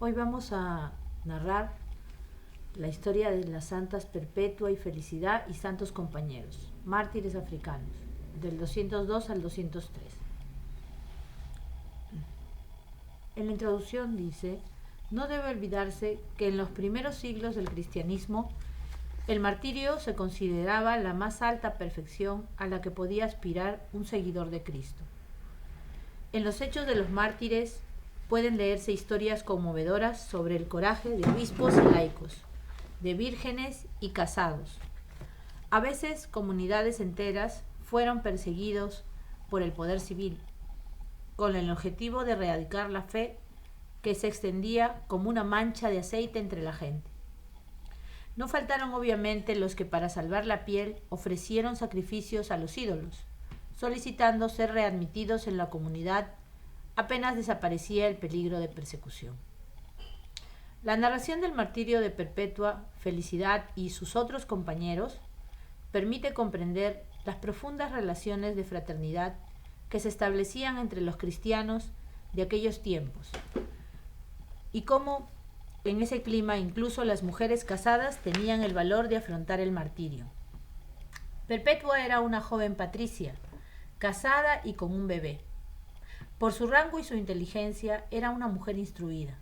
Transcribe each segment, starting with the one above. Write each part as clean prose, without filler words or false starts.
Hoy vamos a narrar la historia de las santas Perpetua y Felicidad y santos compañeros, mártires africanos, del 202 al 203. En la introducción dice: no debe olvidarse que en los primeros siglos del cristianismo el martirio se consideraba la más alta perfección a la que podía aspirar un seguidor de Cristo. En los Hechos de los Mártires pueden leerse historias conmovedoras sobre el coraje de obispos y laicos, de vírgenes y casados. A veces comunidades enteras fueron perseguidos por el poder civil, con el objetivo de erradicar la fe que se extendía como una mancha de aceite entre la gente. No faltaron obviamente los que para salvar la piel ofrecieron sacrificios a los ídolos, solicitando ser readmitidos en la comunidad apenas desaparecía el peligro de persecución. La narración del martirio de Perpetua, Felicidad y sus otros compañeros permite comprender las profundas relaciones de fraternidad que se establecían entre los cristianos de aquellos tiempos y cómo en ese clima incluso las mujeres casadas tenían el valor de afrontar el martirio. Perpetua era una joven patricia, casada y con un bebé. Por su rango y su inteligencia era una mujer instruida.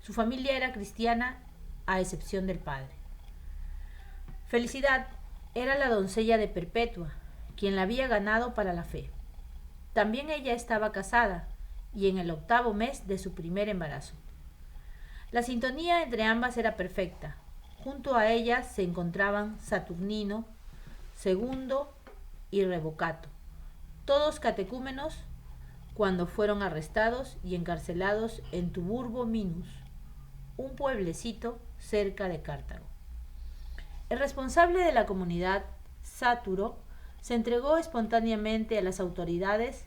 Su familia era cristiana, a excepción del padre. Felicidad era la doncella de Perpetua, quien la había ganado para la fe. También ella estaba casada y en el 8º mes de su primer embarazo. La sintonía entre ambas era perfecta. Junto a ellas se encontraban Saturnino, Segundo y Revocato, todos catecúmenos cuando fueron arrestados y encarcelados en Tuburbo Minus, un pueblecito cerca de Cartago. El responsable de la comunidad, Sáturo, se entregó espontáneamente a las autoridades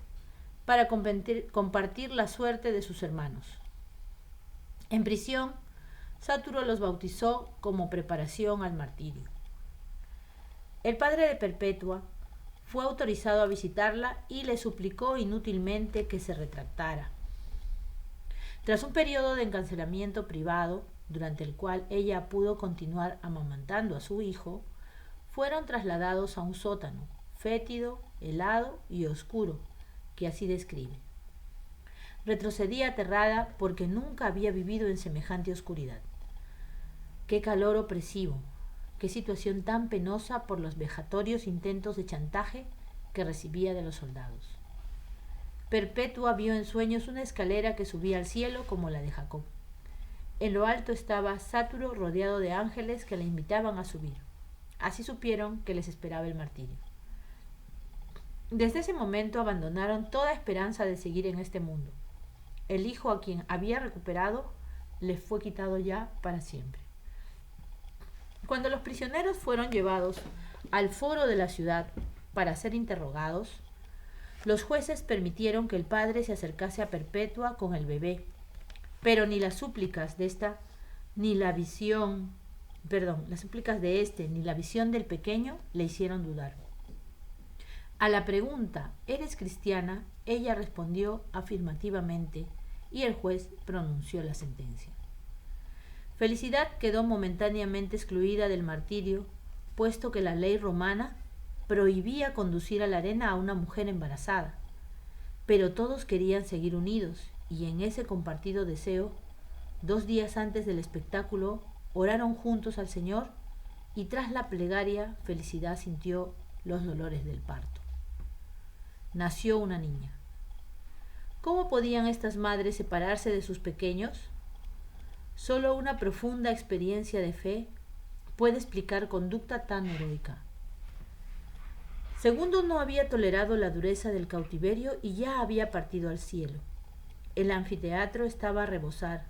para compartir la suerte de sus hermanos. En prisión, Sáturo los bautizó como preparación al martirio. El padre de Perpetua fue autorizado a visitarla y le suplicó inútilmente que se retractara. Tras un periodo de encarcelamiento privado, durante el cual ella pudo continuar amamantando a su hijo, fueron trasladados a un sótano, fétido, helado y oscuro, que así describe. Retrocedí aterrada porque nunca había vivido en semejante oscuridad. Qué calor opresivo, qué situación tan penosa por los vejatorios intentos de chantaje que recibía de los soldados. Perpetua vio en sueños una escalera que subía al cielo como la de Jacob. En lo alto estaba Sáturo rodeado de ángeles que la invitaban a subir. Así supieron que les esperaba el martirio. Desde ese momento abandonaron toda esperanza de seguir en este mundo. El hijo a quien había recuperado les fue quitado ya para siempre. Cuando los prisioneros fueron llevados al foro de la ciudad para ser interrogados, los jueces permitieron que el padre se acercase a Perpetua con el bebé, pero ni las súplicas de esta, ni la visión, las súplicas de este, ni la visión del pequeño le hicieron dudar. A la pregunta, ¿eres cristiana?, ella respondió afirmativamente y el juez pronunció la sentencia. Felicidad quedó momentáneamente excluida del martirio, puesto que la ley romana prohibía conducir a la arena a una mujer embarazada. Pero todos querían seguir unidos, y en ese compartido deseo, 2 días antes del espectáculo, oraron juntos al Señor, y tras la plegaria, Felicidad sintió los dolores del parto. Nació una niña. ¿Cómo podían estas madres separarse de sus pequeños? Solo una profunda experiencia de fe puede explicar conducta tan heroica. Segundo no había tolerado la dureza del cautiverio y ya había partido al cielo. El anfiteatro estaba a rebosar.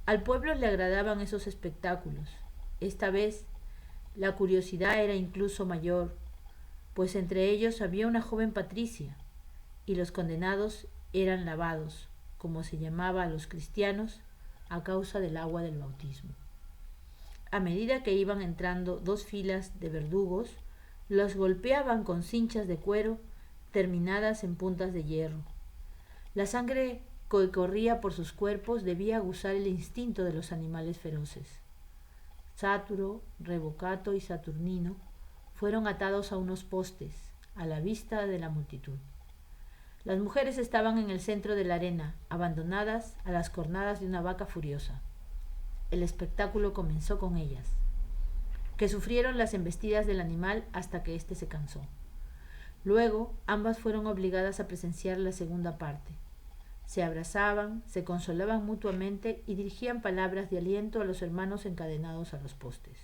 Al pueblo le agradaban esos espectáculos. Esta vez la curiosidad era incluso mayor, pues entre ellos había una joven patricia, y los condenados eran lavados, como se llamaba a los cristianos, a causa del agua del bautismo. A medida que iban entrando 2 filas de verdugos, los golpeaban con cinchas de cuero terminadas en puntas de hierro. La sangre que corría por sus cuerpos debía aguzar el instinto de los animales feroces. Sáturo, Revocato y Saturnino fueron atados a unos postes, a la vista de la multitud. Las mujeres estaban en el centro de la arena, abandonadas a las cornadas de una vaca furiosa. El espectáculo comenzó con ellas, que sufrieron las embestidas del animal hasta que éste se cansó. Luego, ambas fueron obligadas a presenciar la segunda parte. Se abrazaban, se consolaban mutuamente y dirigían palabras de aliento a los hermanos encadenados a los postes.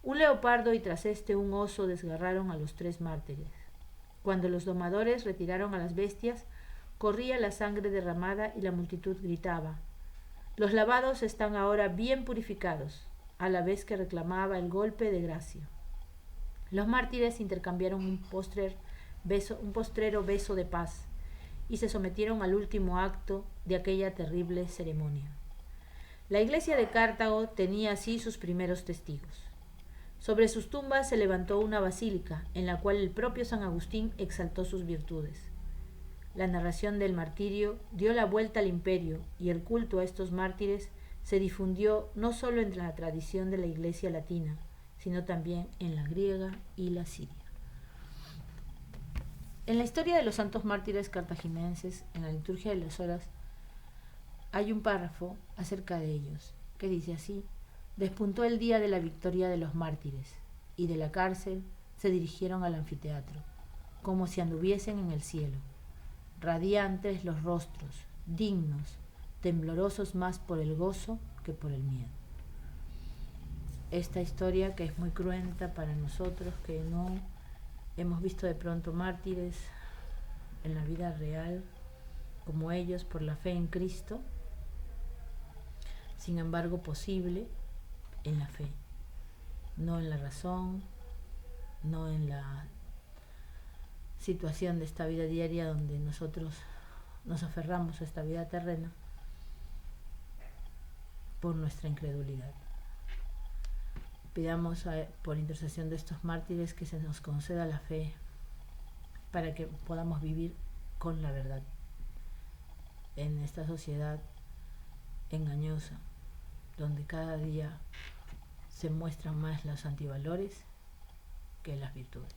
Un leopardo y tras este un oso desgarraron a los 3 mártires. Cuando los domadores retiraron a las bestias, corría la sangre derramada y la multitud gritaba: «Los lavados están ahora bien purificados», a la vez que reclamaba el golpe de gracia. Los mártires intercambiaron un postrero beso de paz y se sometieron al último acto de aquella terrible ceremonia. La iglesia de Cartago tenía así sus primeros testigos. Sobre sus tumbas se levantó una basílica en la cual el propio San Agustín exaltó sus virtudes. La narración del martirio dio la vuelta al imperio y el culto a estos mártires se difundió no solo entre la tradición de la iglesia latina, sino también en la griega y la siria. En la historia de los santos mártires cartagineses, en la liturgia de las horas, hay un párrafo acerca de ellos, que dice así: «Despuntó el día de la victoria de los mártires, y de la cárcel se dirigieron al anfiteatro, como si anduviesen en el cielo, radiantes los rostros, dignos, temblorosos más por el gozo que por el miedo». Esta historia, que es muy cruenta para nosotros, que no hemos visto de pronto mártires en la vida real como ellos por la fe en Cristo, sin embargo posible en la fe, no en la razón, no en la situación de esta vida diaria donde nosotros nos aferramos a esta vida terrena por nuestra incredulidad. Pidamos por intercesión de estos mártires que se nos conceda la fe para que podamos vivir con la verdad en esta sociedad engañosa, donde cada día se muestran más los antivalores que las virtudes.